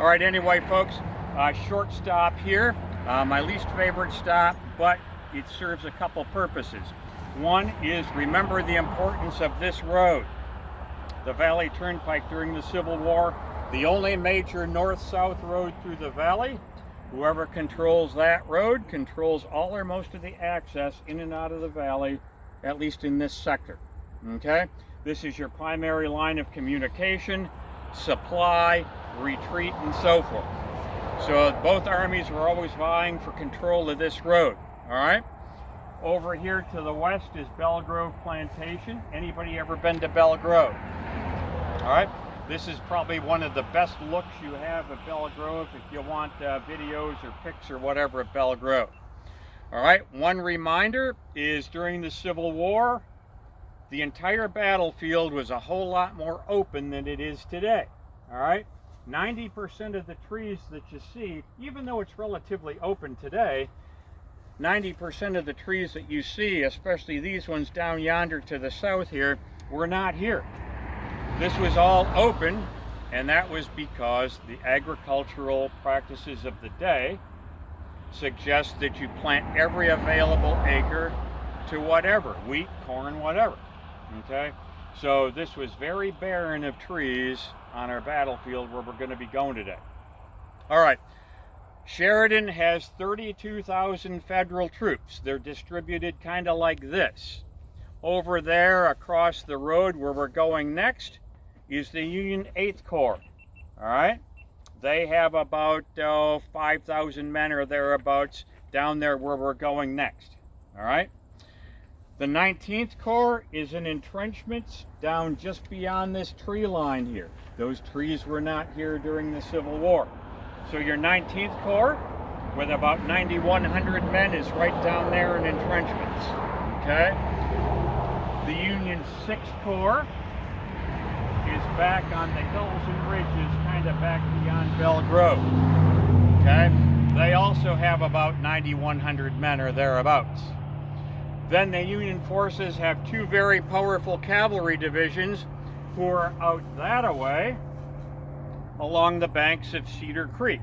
All right, anyway, folks, short stop here. My least favorite stop, but it serves a couple purposes. One is remember the importance of this road. The Valley Turnpike during the Civil War, the only major north-south road through the valley. Whoever controls that road controls all or most of the access in and out of the valley, at least in this sector. Okay? This is your primary line of communication, supply, retreat, and so forth. So both armies were always vying for control of this road. All right? Over here to the west is Belle Grove Plantation. Anybody ever been to Belle Grove? All right? This is probably one of the best looks you have at Belle Grove if you want videos or pics or whatever at Belle Grove. All right, one reminder is during the Civil War, the entire battlefield was a whole lot more open than it is today. All right, 90% of the trees that you see, even though it's relatively open today, 90% of the trees that you see, especially these ones down yonder to the south here, were not here. This was all open, and that was because the agricultural practices of the day suggest that you plant every available acre to whatever, wheat, corn, whatever, okay? So this was very barren of trees on our battlefield where we're going to be going today. All right, Sheridan has 32,000 federal troops. They're distributed kind of like this. Over there across the road where we're going next is the Union 8th Corps, all right? They have about 5,000 men or thereabouts down there where we're going next, all right? The 19th Corps is in entrenchments down just beyond this tree line here. Those trees were not here during the Civil War. So your 19th Corps, with about 9,100 men, is right down there in entrenchments, okay? The Union 6th Corps is back on the hills and ridges, kind of back beyond Belle Grove, okay? They also have about 9,100 men or thereabouts. Then the Union forces have two very powerful cavalry divisions who are out that way along the banks of Cedar Creek,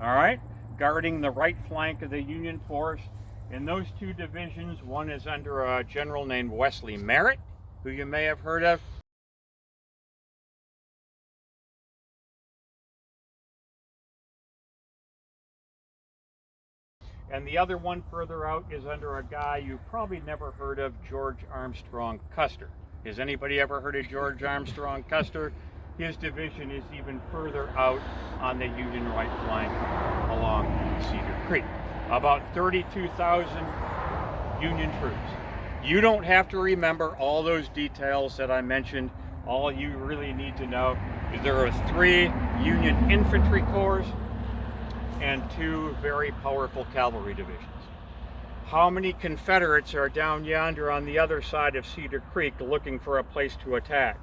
all right? Guarding the right flank of the Union force. In those two divisions, one is under a general named Wesley Merritt, who you may have heard of. And the other one further out is under a guy you've probably never heard of, George Armstrong Custer. Has anybody ever heard of George Armstrong Custer? His division is even further out on the Union right flank along Cedar Creek. About 32,000 Union troops. You don't have to remember all those details that I mentioned. All you really need to know is there are 3 Union infantry corps and 2 very powerful cavalry divisions. How many Confederates are down yonder on the other side of Cedar Creek looking for a place to attack?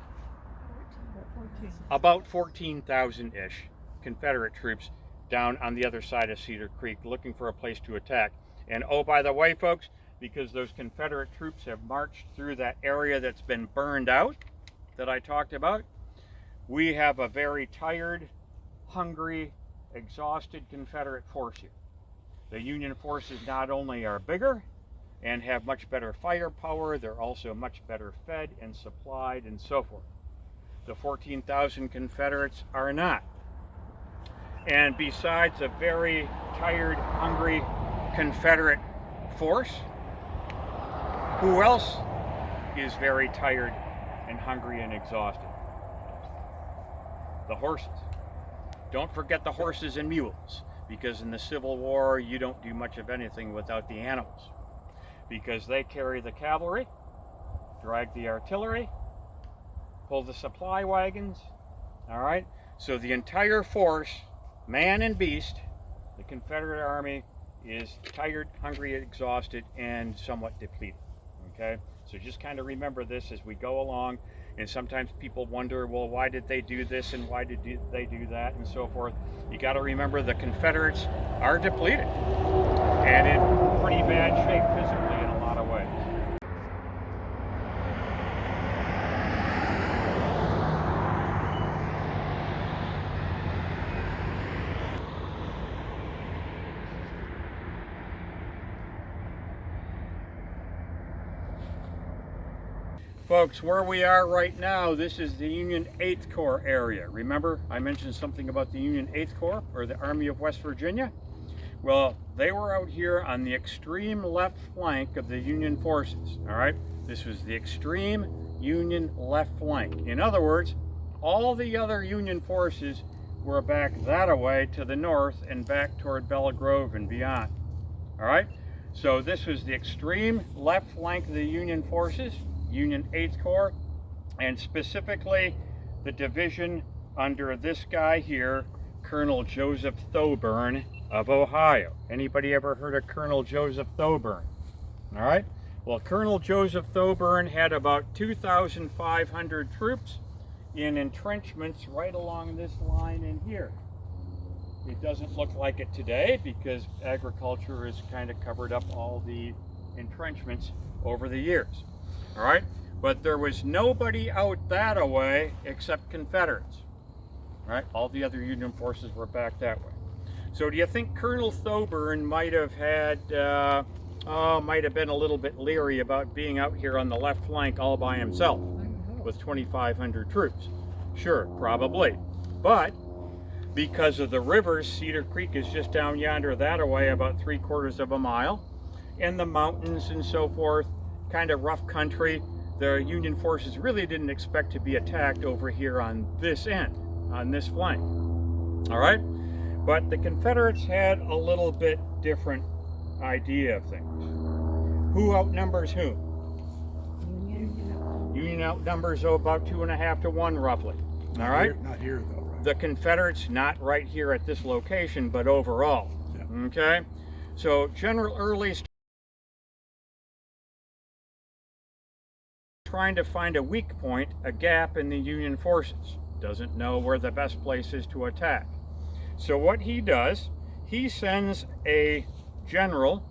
About 14,000-ish Confederate troops down on the other side of Cedar Creek looking for a place to attack. And oh, by the way, folks, because those Confederate troops have marched through that area that's been burned out that I talked about, we have a very tired, hungry, exhausted Confederate force here. The Union forces not only are bigger and have much better firepower, they're also much better fed and supplied and so forth. The 14,000 Confederates are not. And besides a very tired, hungry Confederate force, who else is very tired and hungry and exhausted? The horses. Don't forget the horses and mules, because in the Civil War you don't do much of anything without the animals, because they carry the cavalry, drag the artillery, pull the supply wagons, all right? So the entire force, man and beast, the Confederate Army is tired, hungry, exhausted, and somewhat depleted, okay? So just kind of remember this as we go along. And sometimes people wonder, well, why did they do this and why did they do that and so forth. You got to remember the Confederates are depleted and in pretty bad shape physically in a lot of ways. Folks, where we are right now, this is the Union 8th Corps area. Remember, I mentioned something about the Union 8th Corps, or the Army of West Virginia? Well, they were out here on the extreme left flank of the Union forces, all right? This was the extreme Union left flank. In other words, all the other Union forces were back that away to the north and back toward Bella Grove and beyond, all right? So this was the extreme left flank of the Union forces, Union 8th Corps, and specifically the division under this guy here, Colonel Joseph Thoburn of Ohio. Anybody ever heard of Colonel Joseph Thoburn? All right. Well, Colonel Joseph Thoburn had about 2,500 troops in entrenchments right along this line in here. It doesn't look like it today because agriculture has kind of covered up all the entrenchments over the years. All right. But there was nobody out that away except Confederates. Right? All the other Union forces were back that way. So do you think Colonel Thoburn might have had, might have been a little bit leery about being out here on the left flank all by himself with 2,500 troops? Sure, probably. But because of the rivers, Cedar Creek is just down yonder that away about 3/4 of a mile, and the mountains and so forth, kind of rough country, the Union forces really didn't expect to be attacked over here on this end, on this flank. All right? But the Confederates had a little bit different idea of things. Who outnumbers who? Union outnumbers about 2.5 to 1 roughly. All right? Not here though, right? The Confederates, not right here at this location, but overall. Yeah. Okay? So General Early's trying to find a weak point, a gap in the Union forces. Doesn't know where the best place is to attack. So what he does, he sends a general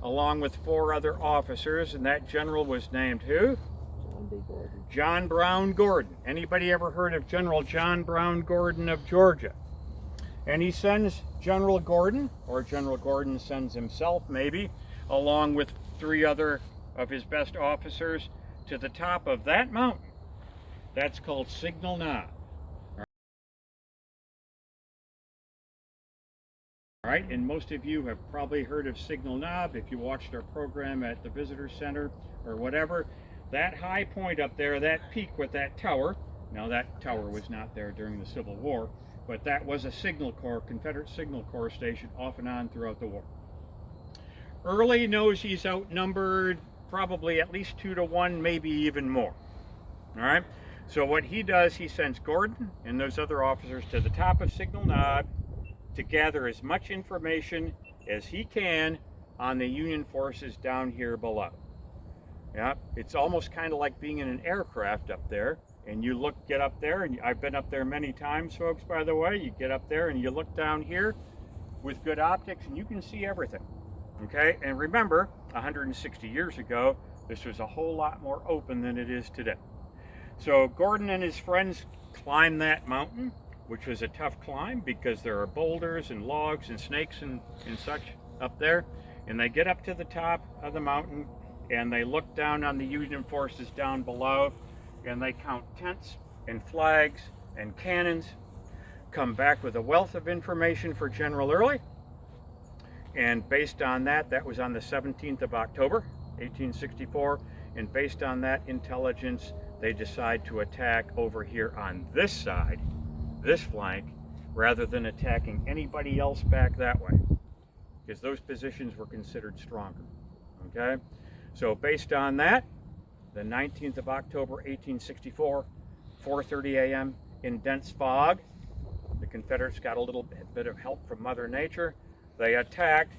along with 4 other officers, and that general was named who? John B. Gordon. John Brown Gordon. Anybody ever heard of General John Brown Gordon of Georgia? And he sends General Gordon, or General Gordon sends himself maybe, along with 3 other of his best officers to the top of that mountain. That's called Signal Knob. All right, and most of you have probably heard of Signal Knob if you watched our program at the Visitor Center or whatever. That high point up there, that peak with that tower, now that tower was not there during the Civil War, but that was a signal corps, Confederate signal corps station off and on throughout the war. Early knows he's outnumbered probably at least 2 to 1, maybe even more. All right, so what he does, he sends Gordon and those other officers to the top of Signal Knob to gather as much information as he can on the Union forces down here below. Yeah, it's almost kind of like being in an aircraft up there, and you get up there, and I've been up there many times, folks, by the way. You get up there and you look down here with good optics and you can see everything. Okay, and remember, 160 years ago, this was a whole lot more open than it is today. So Gordon and his friends climbed that mountain, which was a tough climb because there are boulders and logs and snakes and such up there. And they get up to the top of the mountain and they look down on the Union forces down below and they count tents and flags and cannons, come back with a wealth of information for General Early. And based on that, that was on the 17th of October, 1864. And based on that intelligence, they decide to attack over here on this side, this flank, rather than attacking anybody else back that way, because those positions were considered stronger. Okay, so based on that, the 19th of October 1864, 4:30 a.m. in dense fog, the Confederates got a little bit of help from Mother Nature. They attacked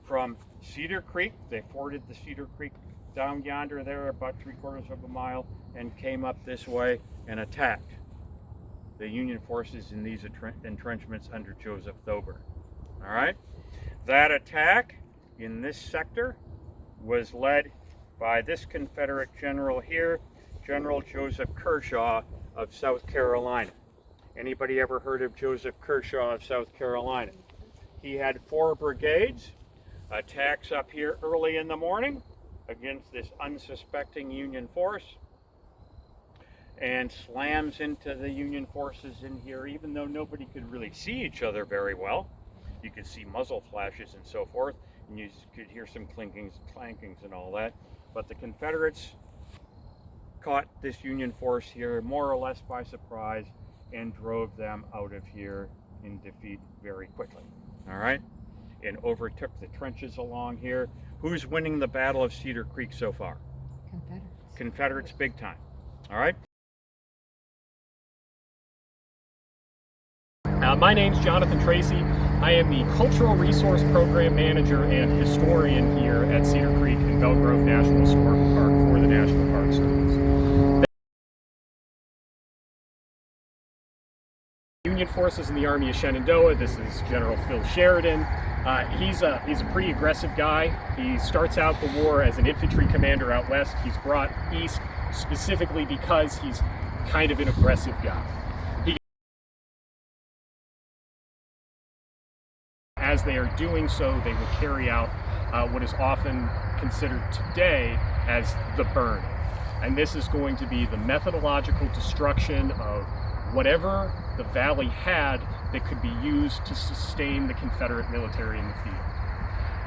from Cedar Creek. They forded the Cedar Creek down yonder there about 3/4 of a mile and came up this way and attacked the Union forces in these entrenchments under Joseph Thoburn. All right, that attack in this sector was led by this Confederate general here, General Joseph Kershaw of South Carolina. Anybody ever heard of Joseph Kershaw of South Carolina? He had 4 brigades, attacks up here early in the morning against this unsuspecting Union force, and slams into the Union forces in here, even though nobody could really see each other very well. You could see muzzle flashes and so forth, and you could hear some clankings and all that. But the Confederates caught this Union force here more or less by surprise and drove them out of here in defeat very quickly. All right, and overtook the trenches along here. Who's winning the Battle of Cedar Creek so far? Confederates. Confederates big time. All right. My name's Jonathan Tracy. I am the Cultural Resource Program Manager and Historian here at Cedar Creek and Belle Grove National Historical Park for the National Park Service. Union forces in the Army of Shenandoah. This is General Phil Sheridan. He's a pretty aggressive guy. He starts out the war as an infantry commander out west. He's brought east specifically because he's kind of an aggressive guy. As they are doing so, they will carry out what is often considered today as the burn. And this is going to be the methodological destruction of whatever the valley had that could be used to sustain the Confederate military in the field.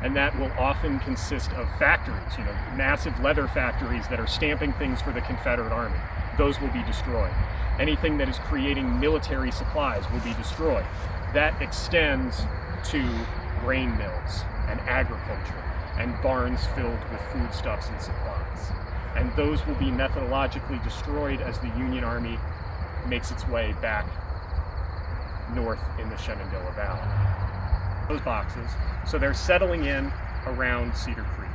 And that will often consist of factories, massive leather factories that are stamping things for the Confederate Army. Those will be destroyed. Anything that is creating military supplies will be destroyed. That extends to grain mills and agriculture and barns filled with foodstuffs and supplies. And those will be methodologically destroyed as the Union Army makes its way back north in the Shenandoah Valley. Those boxes, so they're settling in around Cedar Creek.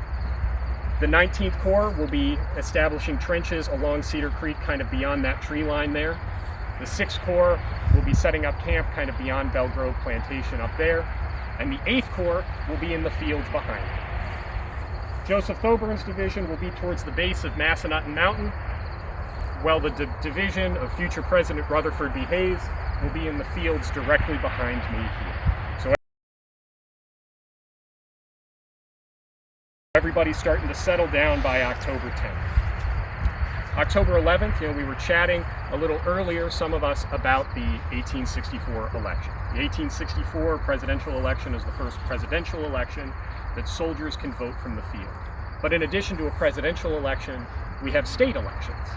The 19th Corps will be establishing trenches along Cedar Creek, kind of beyond that tree line there. The 6th Corps will be setting up camp kind of beyond Belle Grove Plantation up there. And the 8th Corps will be in the fields behind it. Joseph Thoburn's division will be towards the base of Massanutten Mountain, while the division of future President Rutherford B. Hayes will be in the fields directly behind me here. So everybody's starting to settle down by October 10th. October 11th, we were chatting a little earlier, some of us, about the 1864 election. The 1864 presidential election is the first presidential election that soldiers can vote from the field. But in addition to a presidential election, we have state elections,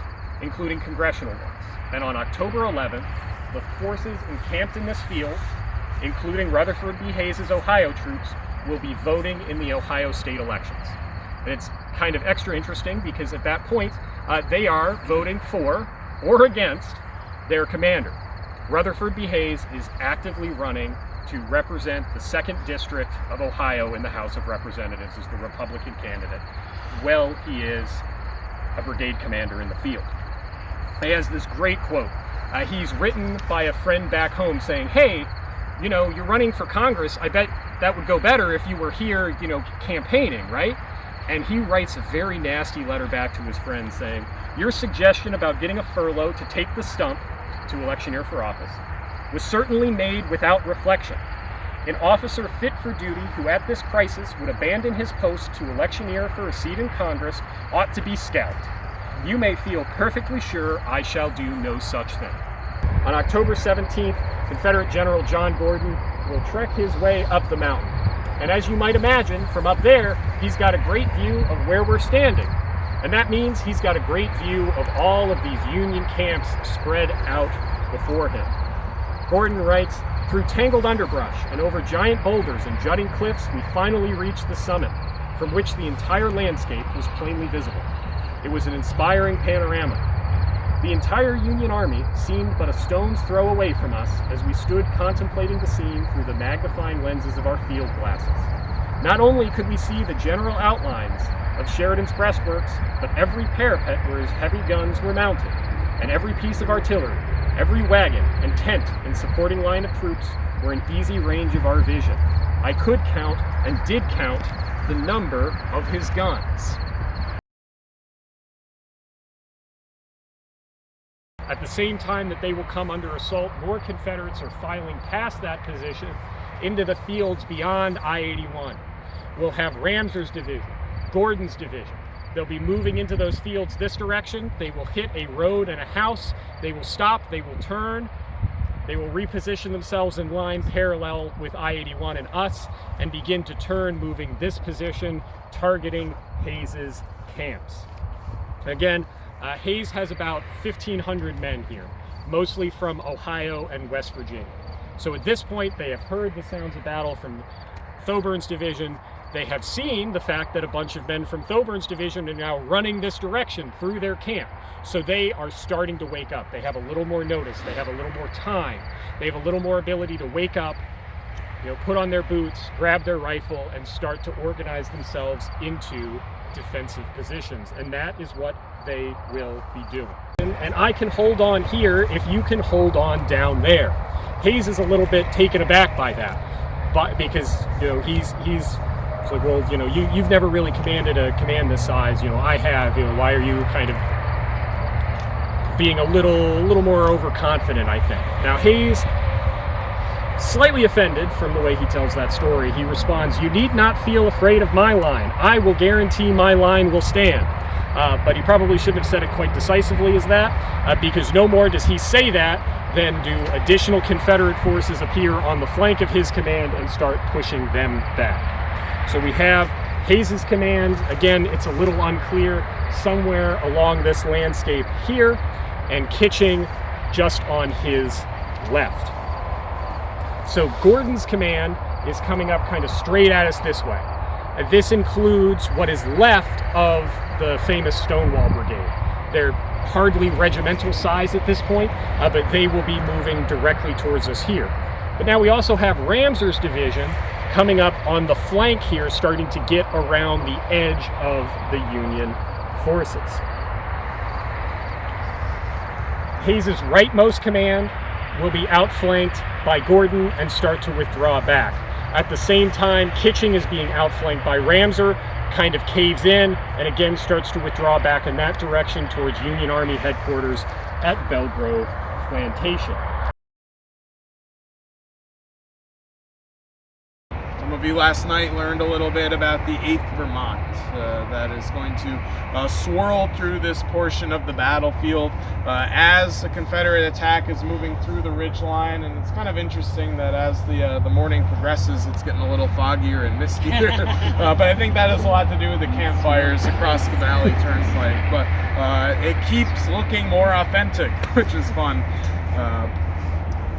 including congressional ones. And on October 11th, the forces encamped in this field, including Rutherford B. Hayes' Ohio troops, will be voting in the Ohio state elections. And it's kind of extra interesting because at that point, they are voting for or against their commander. Rutherford B. Hayes is actively running to represent the 2nd District of Ohio in the House of Representatives as the Republican candidate. Well, he is a brigade commander in the field. He has this great quote. He's written by a friend back home saying, hey, you're running for Congress. I bet that would go better if you were here, campaigning, right? And he writes a very nasty letter back to his friend saying, your suggestion about getting a furlough to take the stump to electioneer for office was certainly made without reflection. An officer fit for duty who at this crisis would abandon his post to electioneer for a seat in Congress ought to be scalped. You may feel perfectly sure I shall do no such thing. On October 17th, Confederate General John Gordon will trek his way up the mountain. And as you might imagine, from up there, he's got a great view of where we're standing. And that means he's got a great view of all of these Union camps spread out before him. Gordon writes, through tangled underbrush and over giant boulders and jutting cliffs, we finally reached the summit, from which the entire landscape was plainly visible. It was an inspiring panorama. The entire Union Army seemed but a stone's throw away from us as we stood contemplating the scene through the magnifying lenses of our field glasses. Not only could we see the general outlines of Sheridan's breastworks, but every parapet where his heavy guns were mounted, and every piece of artillery, every wagon and tent and supporting line of troops were in easy range of our vision. I could count, and did count, the number of his guns. At the same time that they will come under assault, more Confederates are filing past that position into the fields beyond I-81. We'll have Ramser's division, Gordon's division, They'll be moving into those fields this direction. They will hit a road and a house. They will stop, they will turn. They will reposition themselves in line parallel with I-81 and us and begin to turn, moving this position, targeting Hayes's camps. Again, Hayes has about 1,500 men here, mostly from Ohio and West Virginia. So at this point, they have heard the sounds of battle from Thoburn's division. They have seen the fact that a bunch of men from Thoburn's division are now running this direction through their camp. So they are starting to wake up. They have a little more notice. They have a little more time. They have a little more ability to wake up, put on their boots, grab their rifle, and start to organize themselves into defensive positions. And that is what they will be doing. And I can hold on here if you can hold on down there. Hayes is a little bit taken aback by that, but because he's like, well, you've never really commanded a command this size. I have. Why are you kind of being a little more overconfident? I think. Now Hayes, slightly offended from the way he tells that story, he responds, "You need not feel afraid of my line. I will guarantee my line will stand." But he probably shouldn't have said it quite decisively as that, because no more does he say that than do additional Confederate forces appear on the flank of his command and start pushing them back. So we have Hayes's command, again, it's a little unclear, somewhere along this landscape here, and Kitching just on his left. So Gordon's command is coming up kind of straight at us this way. This includes what is left of the famous Stonewall Brigade. They're hardly regimental size at this point, but they will be moving directly towards us here. But now we also have Ramser's division coming up on the flank here, starting to get around the edge of the Union forces. Hayes's rightmost command will be outflanked by Gordon and start to withdraw back. At the same time, Kitching is being outflanked by Ramser, kind of caves in, and again starts to withdraw back in that direction towards Union Army headquarters at Belgrove Plantation. Some of you last night learned a little bit about the 8th Vermont that is going to swirl through this portion of the battlefield as the Confederate attack is moving through the ridgeline. And it's kind of interesting that as the morning progresses, it's getting a little foggier and mistier. But I think that has a lot to do with the campfires across the Valley Turnpike. But it keeps looking more authentic, which is fun.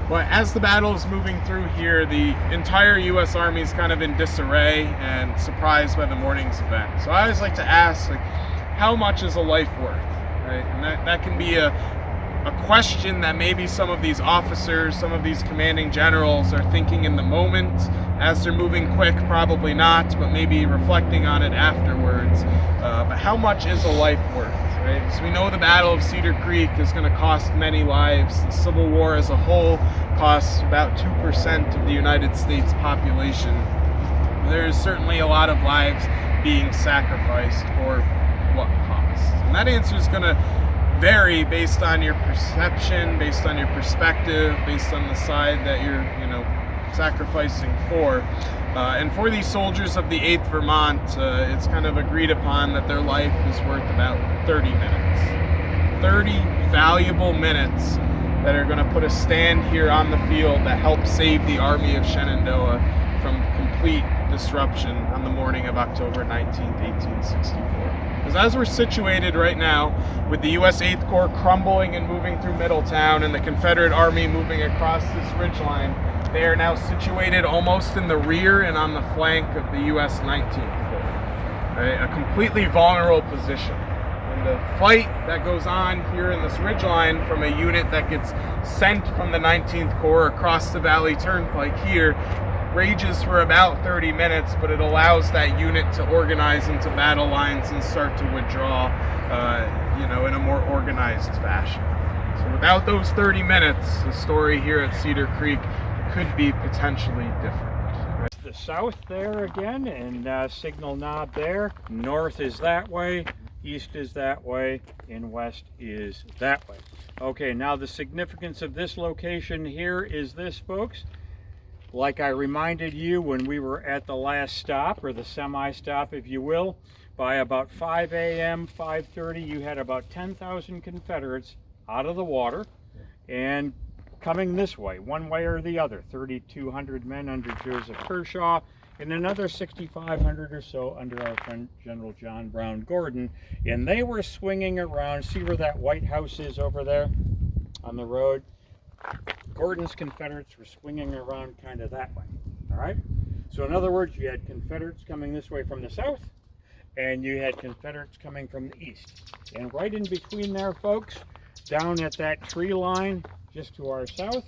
But as the battle is moving through here, the entire U.S. Army is kind of in disarray and surprised by the morning's event. So I always like to ask, how much is a life worth? Right? And that can be a question that maybe some of these officers, some of these commanding generals are thinking in the moment. As they're moving quick, probably not, but maybe reflecting on it afterwards. But how much is a life worth? Right? So we know the Battle of Cedar Creek is going to cost many lives. The Civil War as a whole costs about 2% of the United States population. There's certainly a lot of lives being sacrificed for what cost? And that answer is going to vary based on your perception, based on your perspective, based on the side that you're, sacrificing for. And for these soldiers of the 8th Vermont, it's kind of agreed upon that their life is worth about 30 minutes. 30 valuable minutes that are going to put a stand here on the field that help save the Army of Shenandoah from complete disruption on the morning of October 19th, 1864. Because as we're situated right now, with the U.S. 8th Corps crumbling and moving through Middletown and the Confederate Army moving across this ridgeline, they are now situated almost in the rear and on the flank of the U.S. 19th Corps. Right? A completely vulnerable position. And the fight that goes on here in this ridgeline from a unit that gets sent from the 19th Corps across the Valley Turnpike here rages for about 30 minutes, but it allows that unit to organize into battle lines and start to withdraw, in a more organized fashion. So without those 30 minutes, the story here at Cedar Creek could be potentially different. The south there again, and signal knob there. North is that way, east is that way, and west is that way. Okay, now the significance of this location here is this, folks. Like I reminded you when we were at the last stop, or the semi-stop if you will, By about 5 a.m., 5:30, you had about 10,000 Confederates out of the water and coming this way, one way or the other. 3,200 men under Joseph Kershaw and another 6,500 or so under our friend General John Brown Gordon. And they were swinging around. See where that White House is over there on the road? Gordon's Confederates were swinging around kind of that way, all right? So in other words, you had Confederates coming this way from the south, and you had Confederates coming from the east. And right in between there, folks, down at that tree line just to our south,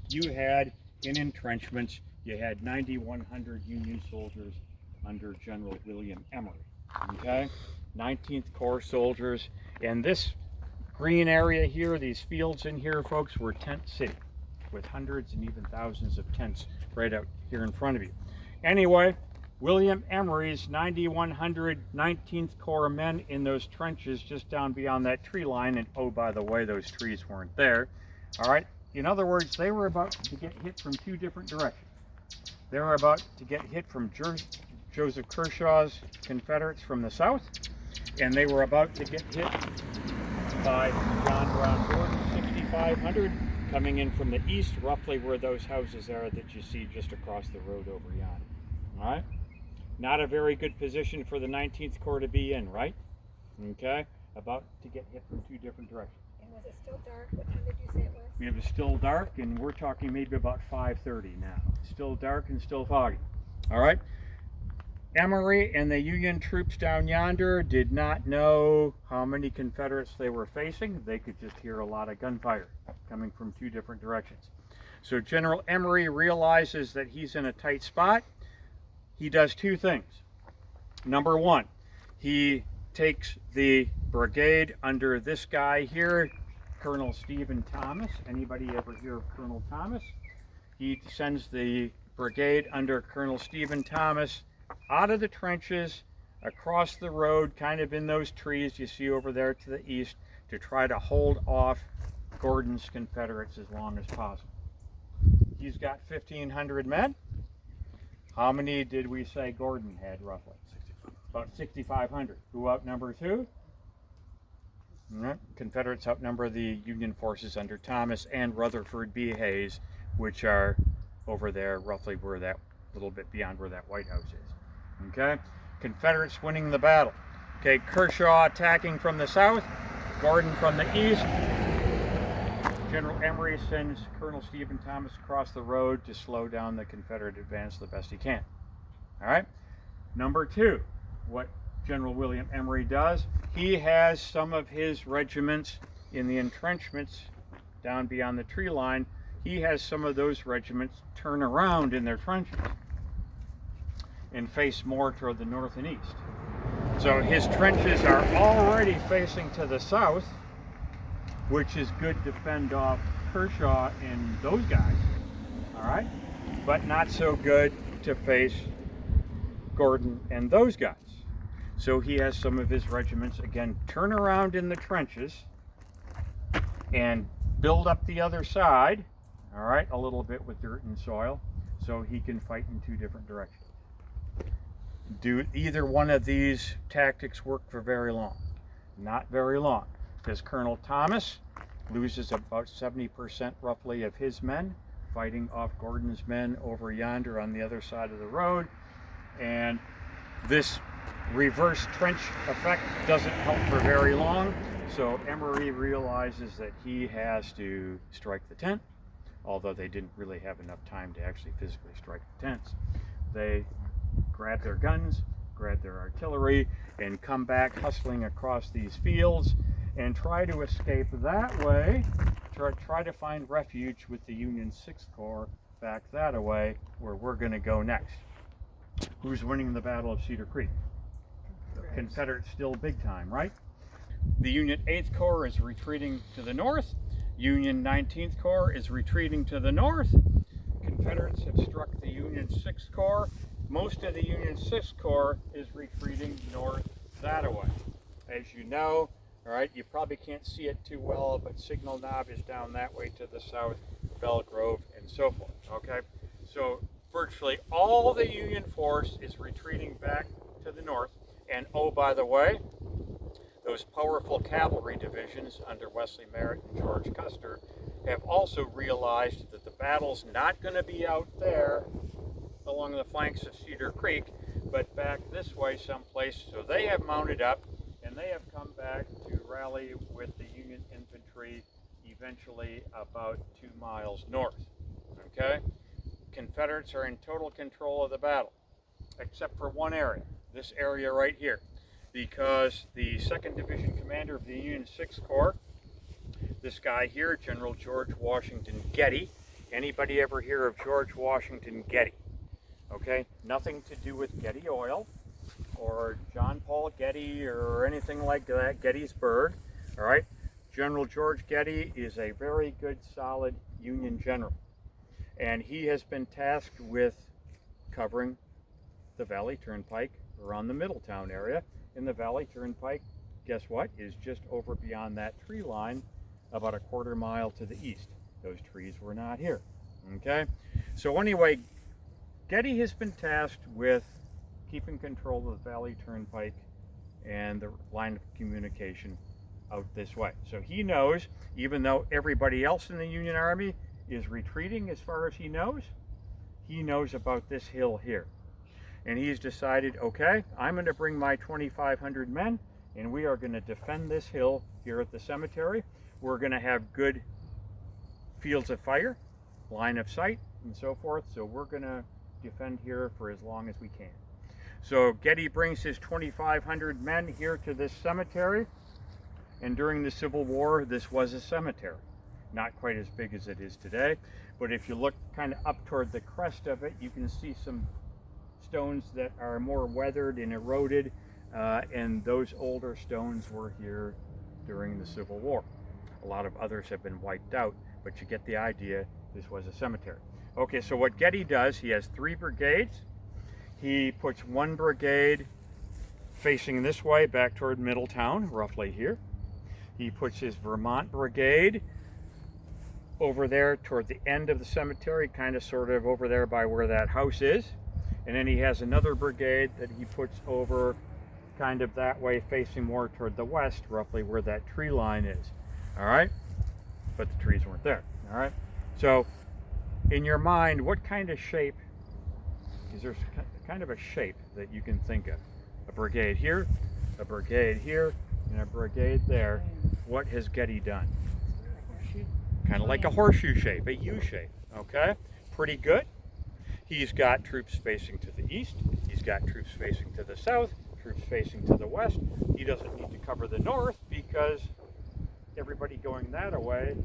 you had in entrenchments, you had 9,100 Union soldiers under General William Emory, okay? 19th Corps soldiers. And this green area here, these fields in here, folks, were tent city with hundreds and even thousands of tents right out here in front of you. Anyway, William Emory's 9,100 19th Corps men in those trenches just down beyond that tree line, and oh, by the way, those trees weren't there, all right? In other words, they were about to get hit from two different directions. They were about to get hit from Joseph Kershaw's Confederates from the south, and they were about to get hit by John Brown Gordon, 6,500, coming in from the east, roughly where those houses are that you see just across the road over yonder. All right? Not a very good position for the 19th Corps to be in, right? Okay? About to get hit from two different directions. And was it still dark? What time did you say it was? It was still dark, and we're talking maybe about 5:30 now. Still dark and still foggy. All right? Emory and the Union troops down yonder did not know how many Confederates they were facing. They could just hear a lot of gunfire coming from two different directions. So General Emory realizes that he's in a tight spot. He does two things. Number one, he takes the brigade under this guy here, Colonel Stephen Thomas. Anybody ever hear of Colonel Thomas? He sends the brigade under Colonel Stephen Thomas out of the trenches, across the road, kind of in those trees you see over there to the east, to try to hold off Gordon's Confederates as long as possible. He's got 1,500 men. How many did we say Gordon had roughly? 65. About 6,500. Who outnumbers who? Confederates outnumber the Union forces under Thomas and Rutherford B. Hayes, which are over there roughly where that little bit beyond where that White House is. Okay? Confederates winning the battle. Okay, Kershaw attacking from the south, Gordon from the east. General Emory sends Colonel Stephen Thomas across the road to slow down the Confederate advance the best he can. All right? Number two, what General William Emory does, he has some of his regiments in the entrenchments down beyond the tree line. He has some of those regiments turn around in their trenches and face more toward the north and east. So his trenches are already facing to the south, which is good to fend off Kershaw and those guys, all right? But not so good to face Gordon and those guys. So he has some of his regiments, again, turn around in the trenches and build up the other side, all right, a little bit with dirt and soil, so he can fight in two different directions. Do either one of these tactics work for very long? Not very long, because Colonel Thomas loses about 70% roughly of his men fighting off Gordon's men over yonder on the other side of the road, and this reverse trench effect doesn't help for very long. So Emory realizes that he has to strike the tent, although they didn't really have enough time to actually physically strike the tents. They grab their guns, grab their artillery, and come back hustling across these fields and try to escape that way, try to find refuge with the Union 6th Corps back that way, where we're going to go next. Who's winning the Battle of Cedar Creek? Confederates still big time, right? The Union 8th Corps is retreating to the north. Union 19th Corps is retreating to the north. Confederates have struck the Union 6th Corps. Most of the Union 6th Corps is retreating north that way. As you know, all right, you probably can't see it too well, but Signal Knob is down that way to the south, Belle Grove, and so forth, okay? So virtually all the Union force is retreating back to the north, And oh, by the way, those powerful cavalry divisions under Wesley Merritt and George Custer have also realized that the battle's not going to be out there along the flanks of Cedar Creek, but back this way someplace. So they have mounted up, and they have come back to rally with the Union infantry eventually about 2 miles north. Okay? Confederates are in total control of the battle, except for one area, this area right here, because the 2nd Division commander of the Union 6th Corps, this guy here, General George Washington Getty. Anybody ever hear of George Washington Getty? Okay, nothing to do with Getty Oil or John Paul Getty or anything like that, Gettysburg. All right, General George Getty is a very good, solid Union general, and he has been tasked with covering the Valley Turnpike around the Middletown area. And the Valley Turnpike, guess what, is just over beyond that tree line about a 1/4 mile to the east. Those trees were not here. Okay, so anyway, Getty has been tasked with keeping control of the Valley Turnpike and the line of communication out this way. So he knows, even though everybody else in the Union Army is retreating as far as he knows about this hill here. And he's decided, okay, I'm going to bring my 2,500 men, and we are going to defend this hill here at the cemetery. We're going to have good fields of fire, line of sight, and so forth. So we're going to defend here for as long as we can. So Getty brings his 2,500 men here to this cemetery. And during the Civil War, this was a cemetery. Not quite as big as it is today, but if you look kind of up toward the crest of it, you can see some stones that are more weathered and eroded, and those older stones were here during the Civil War. A lot of others have been wiped out, but you get the idea. This was a cemetery. Okay, so what Getty does, he has 3 brigades. He puts 1 brigade facing this way back toward Middletown, roughly here. He puts his Vermont brigade over there toward the end of the cemetery, kind of sort of over there by where that house is. And then he has another brigade that he puts over kind of that way, facing more toward the west, roughly where that tree line is. All right? But the trees weren't there. All right? So in your mind, what kind of shape, is there kind of a shape that you can think of? A brigade here, and a brigade there. What has Getty done? Kind of like a horseshoe shape, a U shape. Okay? Pretty good. He's got troops facing to the east. He's got troops facing to the south, troops facing to the west. He doesn't need to cover the north because everybody going that way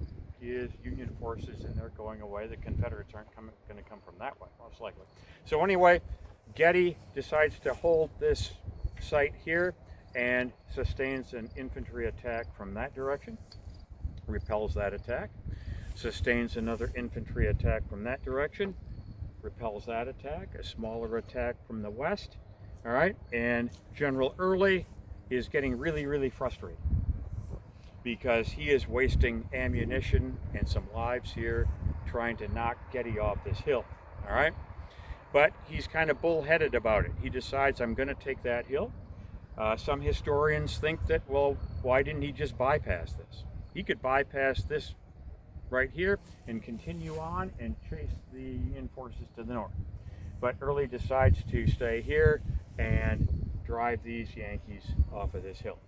is Union forces, and they're going away. The Confederates aren't going to come from that way, most likely. So anyway, Getty decides to hold this site here and sustains an infantry attack from that direction, repels that attack, sustains another infantry attack from that direction, repels that attack, a smaller attack from the west. All right, and General Early is getting really, really frustrated because he is wasting ammunition and some lives here trying to knock Getty off this hill. All right, but he's kind of bullheaded about it. He decides, I'm going to take that hill. Some historians think that, well, why didn't he just bypass this? He could bypass this right here and continue on and chase the Union forces to the north. But Early decides to stay here and drive these Yankees off of this hill.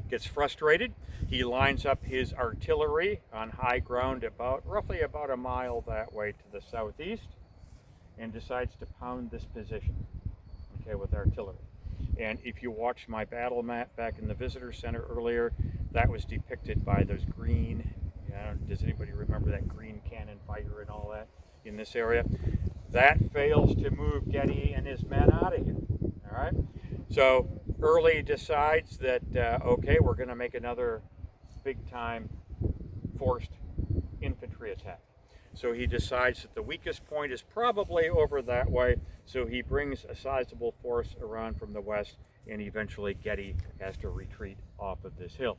Gets frustrated. He lines up his artillery on high ground roughly about a mile that way to the southeast and decides to pound this position, okay, with artillery. And if you watched my battle map back in the visitor center earlier, that was depicted by those green, does anybody remember that green cannon fire and all that in this area? That fails to move Getty and his men out of here. All right, so Early decides that okay, we're going to make another big-time forced infantry attack. So he decides that the weakest point is probably over that way. So he brings a sizable force around from the west, and eventually Getty has to retreat off of this hill.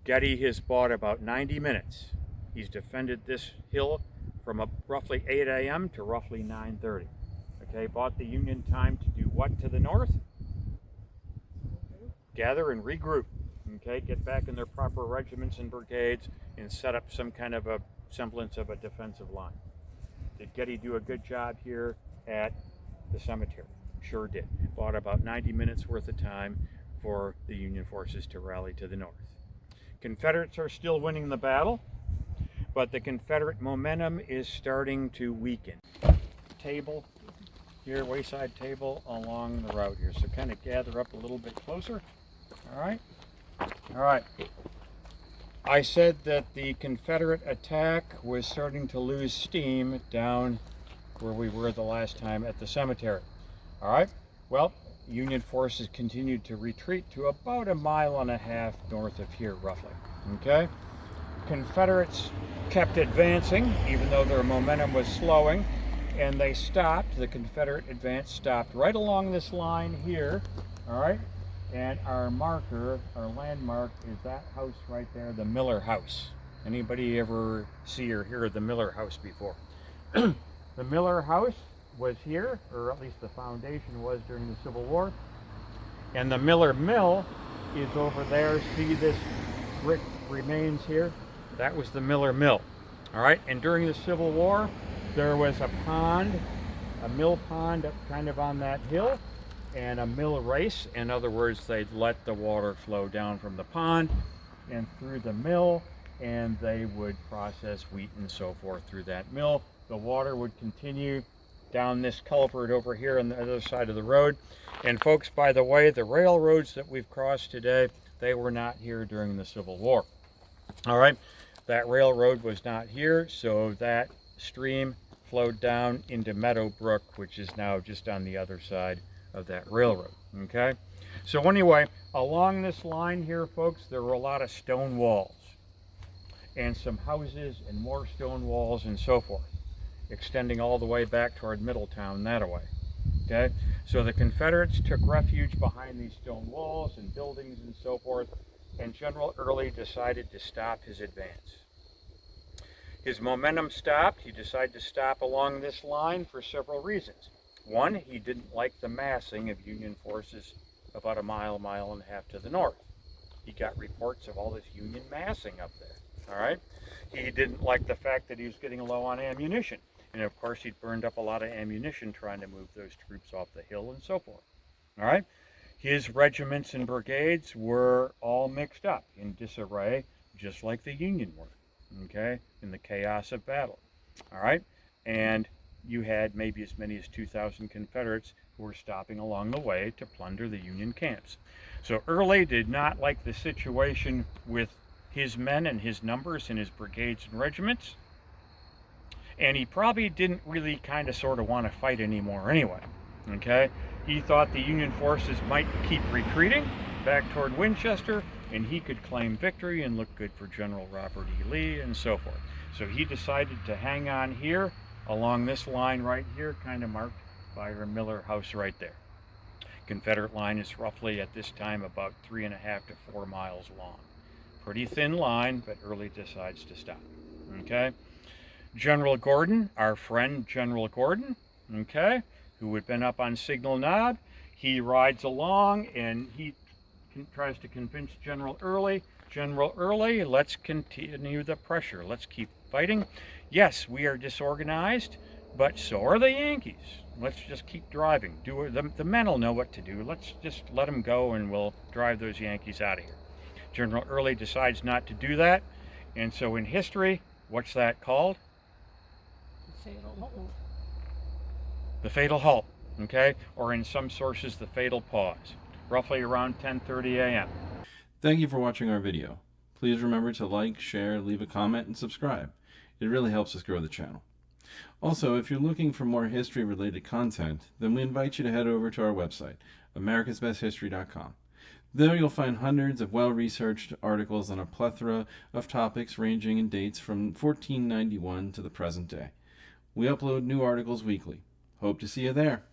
Getty has bought about 90 minutes. He's defended this hill from roughly 8 a.m. to roughly 9:30. Okay, bought the Union time to do what to the north? gather and regroup. Okay, get back in their proper regiments and brigades and set up some kind of a semblance of a defensive line. Did Getty do a good job here at the cemetery? Sure did. Bought about 90 minutes worth of time for the Union forces to rally to the north. Confederates are still winning the battle, but the Confederate momentum is starting to weaken. Table here, wayside table along the route here. So kind of gather up a little bit closer. All right. All right. I said that the Confederate attack was starting to lose steam down where we were the last time at the cemetery. All right. Well, Union forces continued to retreat to about 1.5 miles north of here, roughly. Okay. Confederates kept advancing, even though their momentum was slowing, and they stopped. The Confederate advance stopped right along this line here. All right. And our marker, our landmark, is that house right there, the Miller House. Anybody ever see or hear of the Miller House before? The Miller House was here, or at least the foundation was during the Civil War. And the Miller Mill is over there. See this brick remains here? That was the Miller Mill. All right, and during the Civil War, there was a pond, a mill pond up kind of on that hill, and a mill race. In other words, they'd let the water flow down from the pond and through the mill, and they would process wheat and so forth through that mill. The water would continue down this culvert over here on the other side of the road. And folks, by the way, the railroads that we've crossed today, they were not here during the Civil War. All right, that railroad was not here, so that stream flowed down into Meadow Brook, which is now just on the other side of that railroad. Okay, so anyway, along this line here, folks, there were a lot of stone walls and some houses and more stone walls and so forth, extending all the way back toward Middletown that way. Okay, so the Confederates took refuge behind these stone walls and buildings and so forth, and General Early decided to stop his advance. His momentum stopped. He decided to stop along this line for several reasons. One, he didn't like the massing of Union forces about 1.5 miles to the north. He got reports of all this Union massing up there. All right. He didn't like the fact that he was getting low on ammunition. And of course, he'd burned up a lot of ammunition trying to move those troops off the hill and so forth. All right. His regiments and brigades were all mixed up in disarray, just like the Union were, okay, in the chaos of battle. All right. And you had maybe as many as 2,000 Confederates who were stopping along the way to plunder the Union camps. So Early did not like the situation with his men and his numbers and his brigades and regiments. And he probably didn't really kind of sort of want to fight anymore anyway. Okay? He thought the Union forces might keep retreating back toward Winchester, and he could claim victory and look good for General Robert E. Lee and so forth. So he decided to hang on here along this line right here, kind of marked by our Miller House right there. Confederate line is roughly at this time about 3.5 to 4 miles long. Pretty thin line, but Early decides to stop. Okay? General Gordon, our friend General Gordon, okay, who had been up on Signal Knob, he rides along and he tries to convince General Early, let's continue the pressure. Let's keep fighting. Yes, we are disorganized, but so are the Yankees. Let's just keep driving. The men will know what to do. Let's just let them go and we'll drive those Yankees out of here. General Early decides not to do that. And so in history, what's that called? Fatal Halt. The Fatal Halt, okay? Or in some sources, the Fatal Pause. Roughly around 10:30 a.m. Thank you for watching our video. Please remember to like, share, leave a comment, and subscribe. It really helps us grow the channel. Also, if you're looking for more history-related content, then we invite you to head over to our website, americasbesthistory.com. There you'll find hundreds of well-researched articles on a plethora of topics ranging in dates from 1491 to the present day. We upload new articles weekly. Hope to see you there.